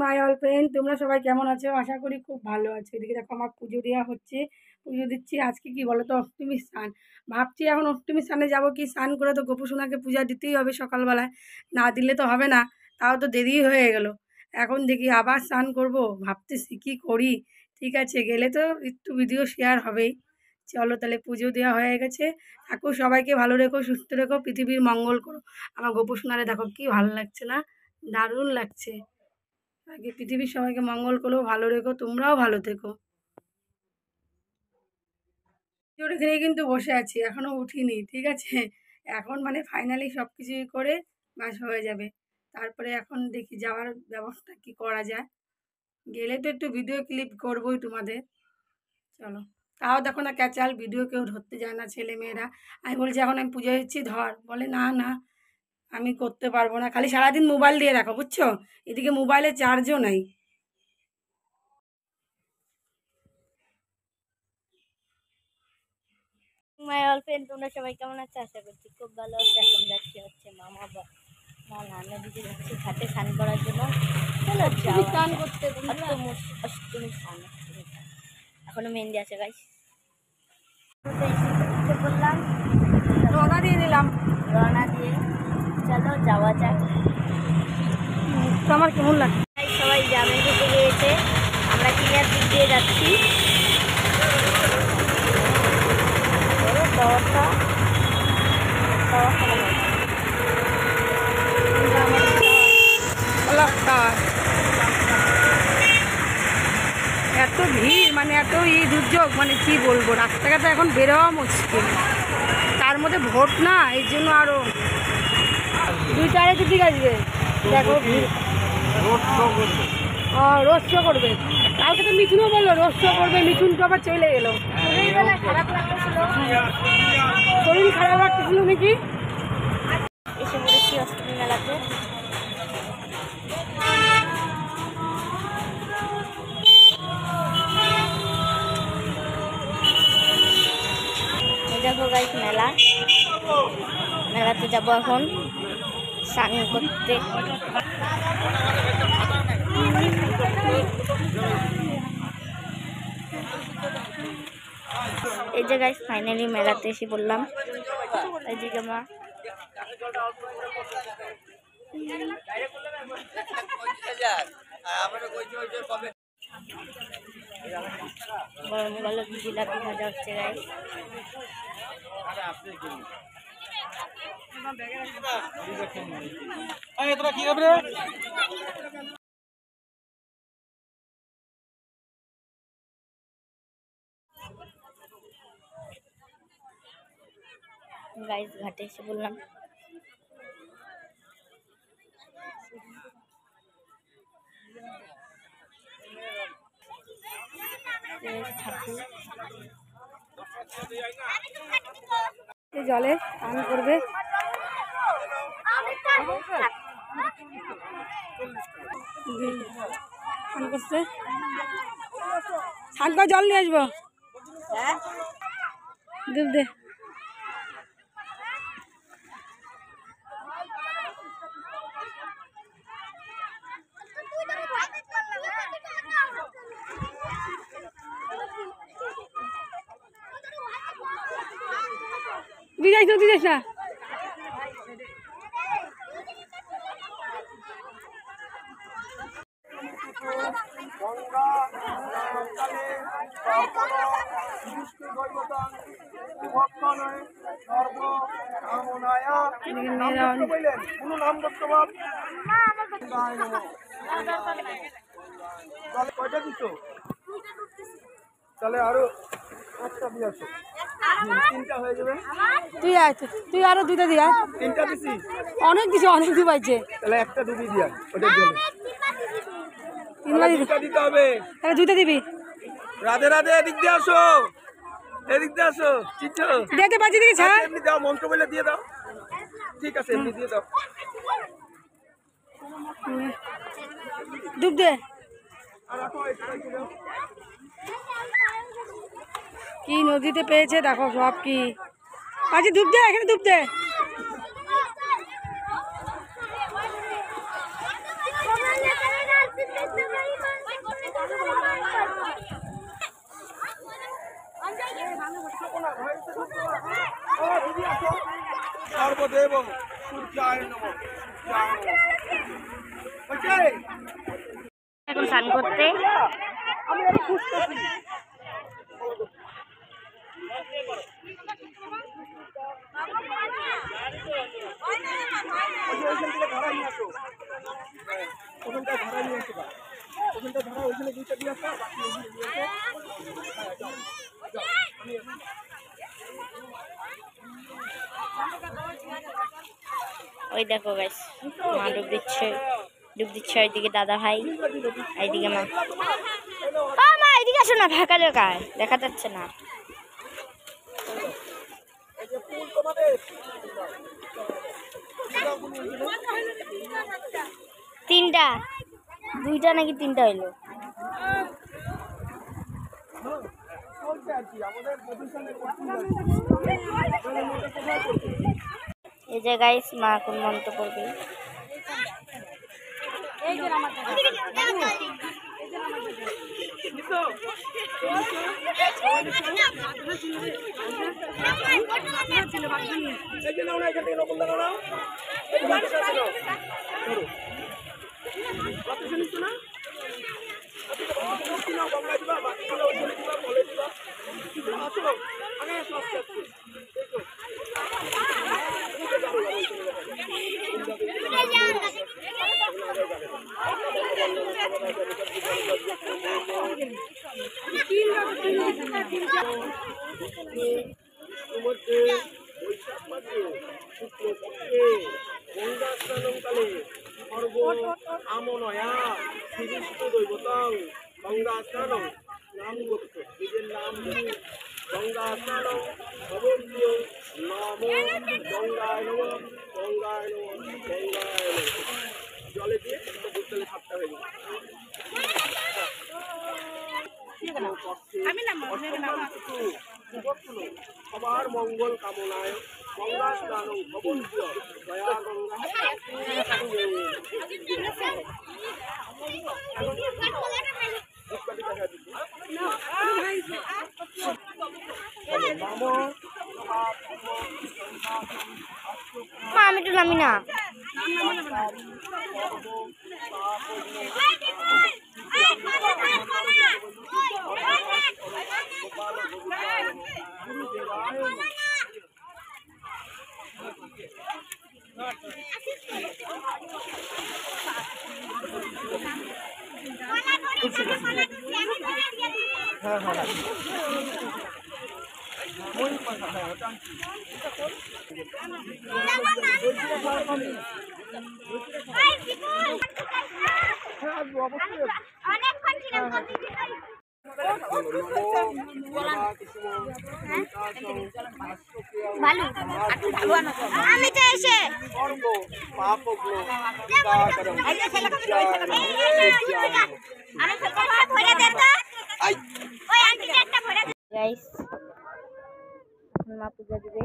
My all friend, তোমরা সবাই কেমন আছো? আশা করি খুব ভালো আছো। এদিকে দেখো আমার পুজো দেওয়া হচ্ছে, পুজো দিচ্ছি। আজকে কি বলো তো, অষ্টমী স্নান। ভাবছি এখন অষ্টমী স্নানে যাবো কি, স্নান করে তো গোপুসোনাকে পূজা দিতেই হবে সকালবেলায়, না দিলে তো হবে না। তাও তো দেরি হয়ে গেল। এখন দেখি আবার স্নান করব, ভাবতেছি কি করি। ঠিক আছে, গেলে তো একটু ভিডিও শেয়ার হবেই। চলো তাহলে, পুজো দেওয়া হয়ে গেছে। ঠাকুর সবাইকে ভালো রেখো, সুস্থ রেখো, পৃথিবীর মঙ্গল করো। আমার গোপুসোনারে দেখো কি ভালো লাগছে না? দারুণ লাগছে। আগে পৃথিবীর সবাইকে মঙ্গল করো, ভালো রেখো, তোমরাও ভালো থেকো। জোরে খেয়ে কিন্তু বসে আছি, এখনো উঠিনি। ঠিক আছে, এখন মানে ফাইনালি সব কিছু করে বাস হয়ে যাবে। তারপরে এখন দেখি যাওয়ার ব্যবস্থা কি করা যায়। গেলে তো একটু ভিডিও ক্লিপ করবোই তোমাদের। চলো। তাও দেখো না, ক্যাচাল ভিডিও কেউ ধরতে যায় না, ছেলে মেয়েরা। আমি বলছি এখন আমি পুজো দিচ্ছি, ধর। বলে না না, আমি করতে পারবো না। খালি সারাদিন মোবাইল দিয়ে রাখো, বুঝছো? এদিকে মোবাইলে চার্জও নাই। মাই অল ফ্রেন্ড, তোমরা সবাই কেমন আছো? আশা করছি খুব ভালো আছে। এখন যাচ্ছি হচ্ছে মা নানা দিকে যাচ্ছি ঘাটে স্নান করার জন্য। চলো স্নান করতে, অষ্টমী স্নান। এখনো মেহেন্দি আছে গাইস। বললাম রওনা দিয়ে দিলাম। রওনা দিয়ে চলো যাওয়া যাক। তো আমার কেমন লাগে? সবাই গ্রামে থেকে গিয়েছে, আমরা কিনার দিক দিয়ে যাচ্ছি। এত ভিড়, মানে এত দুর্যোগ, মানে কি বলবো, রাস্তাঘাটে এখন বেরোয়া মুশকিল। তার মধ্যে ভোট না, এই জন্য আরো 2-4 ঠিক আসবে। দেখো ভিড়, রোড শো করবে। কালকে তো মিঠুনও বললো রোড শো করবে, মিঠুন তো আবার চলে গেলো। শরীর খারাপ লাগতেছিল নাকি? এসে পড়েছি অষ্টমী মেলাতে। দেখো গাইস মেলাতে যাবো এখন স্নান করতে। এই যে গাইস ফাইনালি মেলাতে এসে বললাম। এই যে মা গরম গরম জিলাপি ভাজা হচ্ছে গাইস। গাইস ঘাটে এসে বললাম। জলে স্নান করবে। স্নান করছে, স্নান করে জল নিয়ে আসবো। দুধ দে। তুই যাইস না। তাহলে আরো একটা দিয়ে আসো, 3টা হয়ে যাবে। তুই আরো 2টা দিয়া। 3টা দিছি, অনেক দিছি, অনেক দি পাইছে। তাহলে একটা ডুবি দিয়া ওটার জন্য 3বার দিতে হবে। তাহলে 2টা দিবি। রাধে রাধে, এদিক দিয়ে আসো, এদিক দিয়ে আসো। চিঠো দিতে পারছি দিকে ছাড়। এমনি দাও, মন্ত্র বলে দিয়ে দাও। ঠিক আছে, এমনি দিয়ে দাও। ডুব দে। কি নদীতে পেয়েছে দেখো সব। কি আজ ডুব দে, এখানে ডুব দে। দেব সূর্যায় নমঃ সূর্যায় নমঃ। ওকে এখন স্নান করতে আমি একটু খুঁজতেছি। ওইখান থেকে ধরা নিয়ে আসো, ওখানটা ধরা নিয়ে আসো, ওখানটা ধরা ওইখানে দুইটা দিয়ে আসো, বাকি ওইখানে দিয়ে আসো। হ্যাঁ, যাও যাও, আমি আসি। ওই দেখো গাইস মা ডুব দিচ্ছে ওইদিকে দাদা ভাই এইদিকে মা। ও মা এইদিকে আসো না, ফাঁকা জায়গায় দেখা যাচ্ছে না। এই যে ফুল তোমাদের তিনটা, দুইটা নাকি তিনটা হইলো। চলছে আর কি, আমাদের পজিশনে এই যে গাইস মা কোন মন্ত্র পড়বে। এই যে নাও না, এখান থেকে নকল লাগাও না, এই যে বাচ্চা আছে নাও, ধরো বাচ্চা নিচ্ছ না, বাচ্চা নাও, গঙ্গায় দিবা, বাচ্চা ওইখানে দিবা, বলে দিবা, আসো আগে আসো, আস্তে আস্তে দেখো। মধ্যে বৈশাখ মাসে শুক্লপক্ষে গঙ্গা স্নানকালে সর্ব আমনয়া শ্রীবিষ্ণু দৈবতং গঙ্গা স্নানং নাম গোত্র, নিজের নাম গঙ্গা স্নানং ভবন্ত্য নমো গঙ্গায় নমঃ গঙ্গায় নমঃ গঙ্গায় নমঃ। জলে দিয়ে বোতলে সাতটা হয়ে যাবে। সবার মঙ্গল কামনায় গঙ্গা স্নান ভবন্ত্য দয়া গঙ্গা মা আমি একটু নামি না। হ্যাঁ হ্যাঁ ওই কথা, হ্যাঁ ওটা আমি তো এসে গাইস মা পূজা দিবে।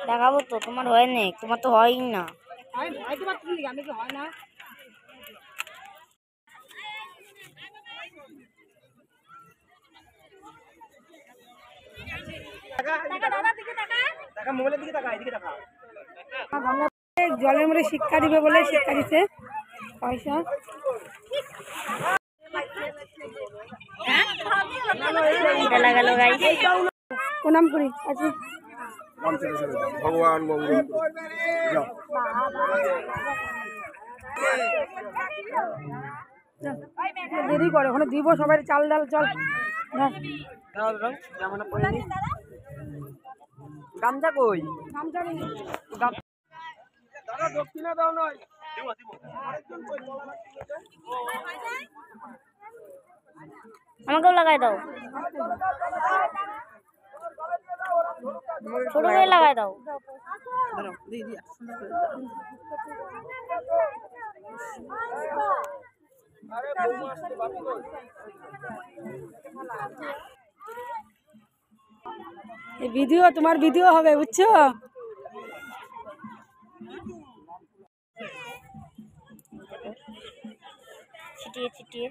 দেখাবো তো, তোমার হয় না, তোমার তো হয়ই না। আমি কি হয় না? টাকা মোবাইলের দিকে টাকা, এদিকে টাকা। জলের মধ্যে শিক্ষা দিবে বলে শিক্ষা দিচ্ছে পয়সা। চলা গেল গাইস। প্রণাম করি আচ্ছা ভগবান মঙ্গল যাও। দেরি করে ওখানে দিব সবাই চাল ডাল চল গামছা কই? গামছা নেই। দাদা দক্ষিণা দাও নয়। আমাকেও লাগাই দাও, ছোট করে লাগাই দাও। এই ভিডিও তোমার ভিডিও হবে বুঝছো। ছিটিয়ে ছিটিয়ে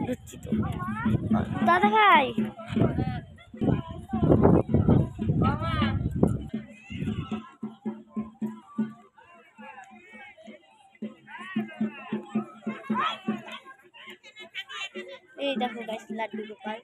দিচ্ছি তো দাদা ভাই। এই দেখো গাইস লাড্ডু গোপাল।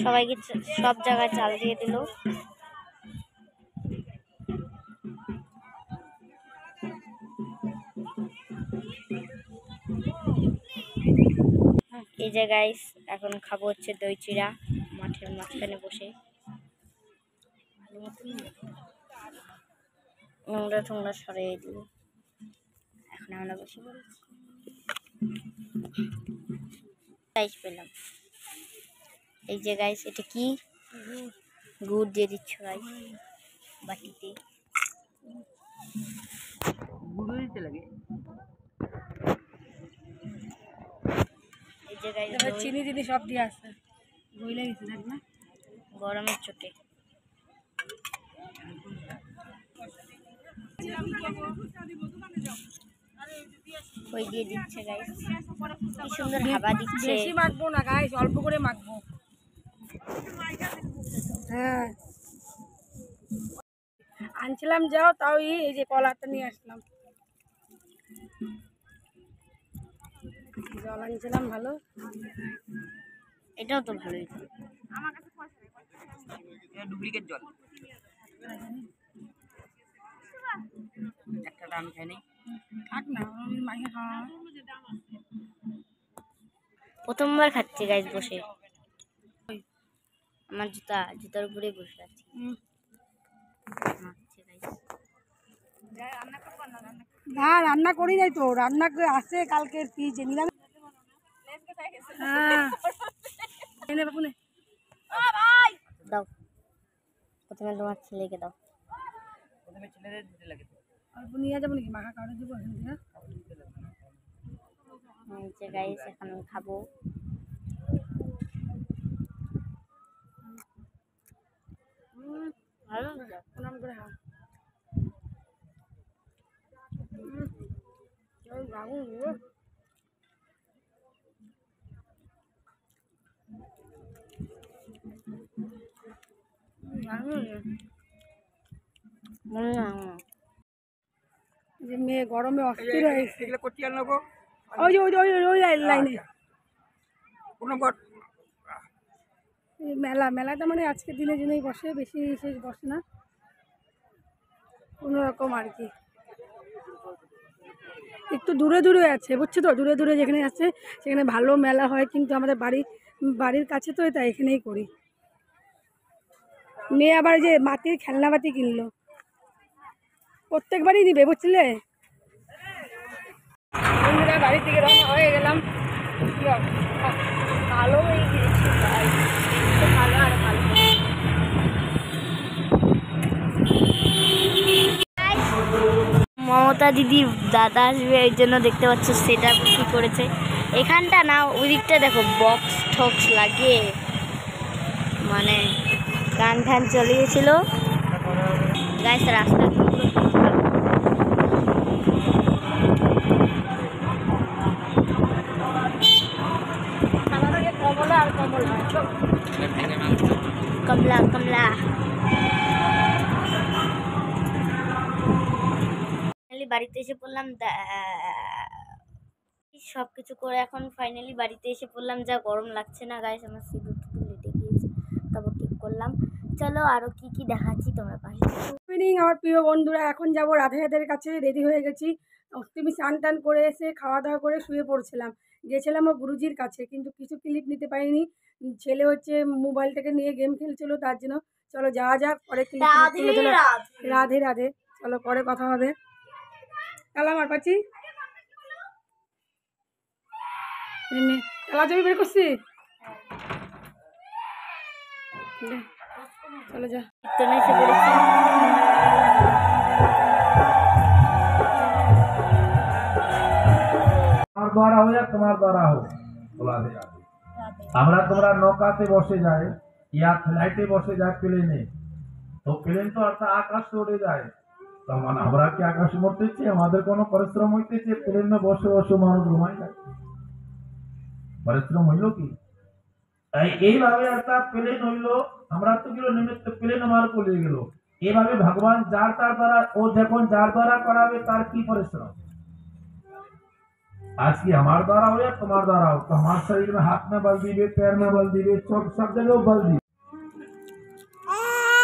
সবাইকে সব জায়গায় চাল দিয়ে দিল। এই যে গাইস এখন খাবো হচ্ছে দই চিড়া মাঠের মাঝখানে বসে। নোংরা টোংরা সরিয়ে দিল। এখন আমরা বসে পড়েছি। গাইস পেলাম। এই যে গাইস এটা কি গুড় দিয়ে দিচ্ছ গাইস বাটিতে। গুঁড়ো দিতে লাগে। এই যে গাইস চিনি টিনি সব দিয়ে আসছে বইলে গেছে দেখ না গরমের চোটে। ওই দিয়ে দিচ্ছে গাইস, কি সুন্দর হাওয়া দিচ্ছে। বেশি মাখবো না গাইস, অল্প করে মাখবো। হ্যাঁ আনছিলাম যাও, তাও এই যে কলাটা নিয়ে আসলাম। জল আনছিলাম ভালো, এটাও তো ভালোই। ডুপ্লিকেট জল একটা আমি খাইনি। থাক না মাইকে খাওয়া। প্রথমবার খাচ্ছি গাইস বসে। আমার জুতার উপরে বসে আছি। না রান্না করি নাই তো, রান্না করে আসে কালকের ফ্রিজে নিলাম। হ্যাঁ দাও প্রথমে তোমার ছেলেকে দাও। প্রথমে ছেলেদের দিতে লাগে। অল্প নিয়ে যাবো নাকি, মাখা কাউরে দিব এখান থেকে। এই যে গাইস এখন খাবো। ভালো প্রণাম করে হ্যাঁ যে মেয়ে গরমে অস্থির হয়েছে। এগুলো করতে আর নেবো ওই যে ওই যে ওই ওই লাইনে কোনো বট মেলা, মেলাটা মানে আজকের দিনের জন্যই বসে, বেশি শেষ বসে না, কোনোরকম আর কি। একটু দূরে দূরে আছে বুঝছো তো, দূরে দূরে যেখানে আছে সেখানে ভালো মেলা হয়, কিন্তু আমাদের বাড়ির কাছে তো এটা এখানেই করি। মেয়ে আবার যে মাটির খেলনা বাতি কিনলো, প্রত্যেকবারই নিবে বুঝলে। বন্ধুরা বাড়ি থেকে রওনা হয়ে গেলাম। ভালো হয়ে গেছে ভাই, ভালো আর ভালো। মমতা দিদির দাদা আসবে এই জন্য দেখতে পাচ্ছ সেটা কি করেছে। এখানটা না ওই দিকটা দেখো বক্স ঠক্স লাগিয়ে মানে গান ফ্যান চলিয়েছিল গাইস। রাস্তা কমলা আর কমলা কমলা কমলা। বাড়িতে এসে পড়লাম, সব কিছু করে এখন ফাইনালি বাড়িতে এসে পড়লাম। যা গরম লাগছে না গাইস, আমার সিঁদুর টুদুর লেটে গিয়েছে, তারপর ঠিক করলাম। চলো আরও কি কি দেখাচ্ছি তোমরা পাশে। ইভিনিং আমার প্রিয় বন্ধুরা, এখন যাব রাধের কাছে। রেডি হয়ে গেছি। তুমি স্নান টান করে এসে খাওয়া দাওয়া করে শুয়ে পড়ছিলাম। গেছিলাম ও গুরুজির কাছে, কিন্তু কিছু ক্লিপ নিতে পারিনি। ছেলে হচ্ছে মোবাইলটাকে নিয়ে গেম খেলছিল, তার জন্য। চলো যাওয়া যাক, পরে ক্লিপ তুলে দিলাম। রাধে রাধে, চলো পরে কথা হবে। কালাম আর পাচ্ছি কালা জমি বের করছি। চলো যা। কীর্তনে এসে পড়েছি। আমার দ্বারা हो या তোমার দ্বারা हो, বলা যায়। আমরা তোমরা নৌকাতে বসে যায় ইয়া ফ্লাইটে বসে যায় প্লেনে, তো প্লেন তো অর্থাৎ আকাশে উড়ে যায়। তো মানে আমরা কি আকাশে উঠতেছি, আমাদের কোনো পরিশ্রম হইতেছে? প্লেনে বসে বসে মানুষ ঘুমায় যায়, পরিশ্রম হইল কি? এইভাবে অর্থাৎ প্লেন হইলো, আমরা তো গেল নিমিত্ত প্লেন আমার চলে গেল। এইভাবে ভগবান যার তার দ্বারা, ও যখন যার দ্বারা করাবে তার কি পরিশ্রম। आज की हमारे द्वारा हो या तुम्हारे द्वारा हो, तो हमारे शरीर में हाथ में बल दीवे, पैर में बल दीवे, चोट सब जगह बल दीवे।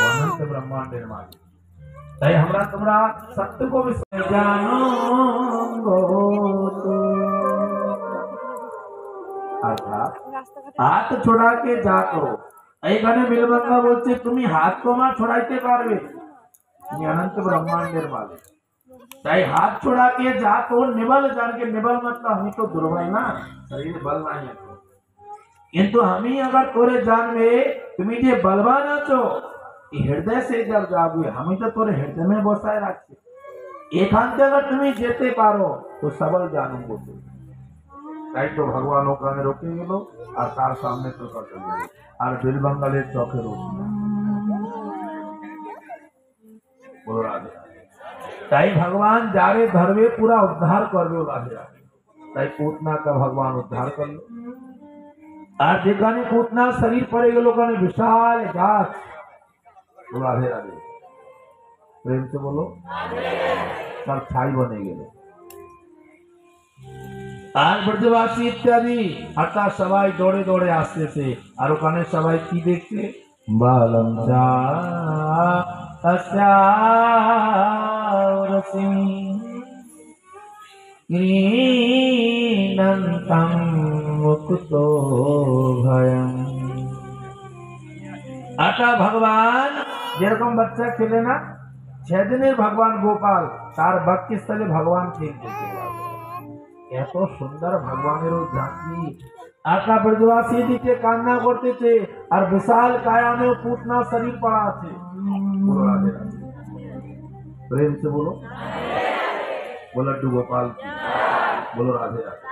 अनंत ब्रह्मांड निर्माण ताई हमरा तुम्हारा सत्य को जानो अर्थात हाथ छोड़ा के जा करो। এইখানে মিলবঙ্গা বলছে তুমি হাত তোমার ছড়াইতে পারবে, তুমি अनंत ब्रह्मांडेर मालिक। তাই হাত छोड़ा के जा तो निबल जान के, निबल मतलब हम तो दुर्बल ना, शरीर बल नहीं है, किंतु हम ही अगर तोरे जानवे तुम्हें जे बलवान आछो हृदय से जब जाओगे, हम ही तो तोरे हृदय में बसाए राखছে। এখান থেকে अगर তুমি যেতে পারো তো सबल जानू बोलो। তাই তো ভগবান ওখানে রোকে গেল আর তার সামনে প্রকট হয়ে গেল, আর বিলবাঙ্গালের চোখে রোশনি। बोलो राधे। ताई भगवान जारे धर्मे पूरा उद्धार करबे राधे राधे। ताई पूतना का भगवान उद्धार कर लो। আর যেখানে पूतना शरीर पड़े गए ওখানে विशाल गाछ। बोलो राधे राधे, प्रेम से बोलो। सब छाई बने गए। আর ব্রজবাসী ইত্যাদি হঠাৎ সবাই দৌড়ে দৌড়ে আসতেছে, আর ওখানে সবাই কি দেখছে? বালম চা ক্রীণন্तं মুক্তো ভয়ং। আটা ভগবান যেরকম বাচ্চা খেলে না, সেদিনের ভগবান গোপাল তার ভক্তি স্থলে ভগবান খেলতে। এত সুন্দর ভগবানের জাতি। আটা ব্রজবাসী দিকে কান্না করতেছে, আর বিশাল কায়া में पूतना शरीर पड़ा আছে। बोलो राधे राधे, प्रेम से बोलो। बोलो गोपाल की, बोलो राधे राधे।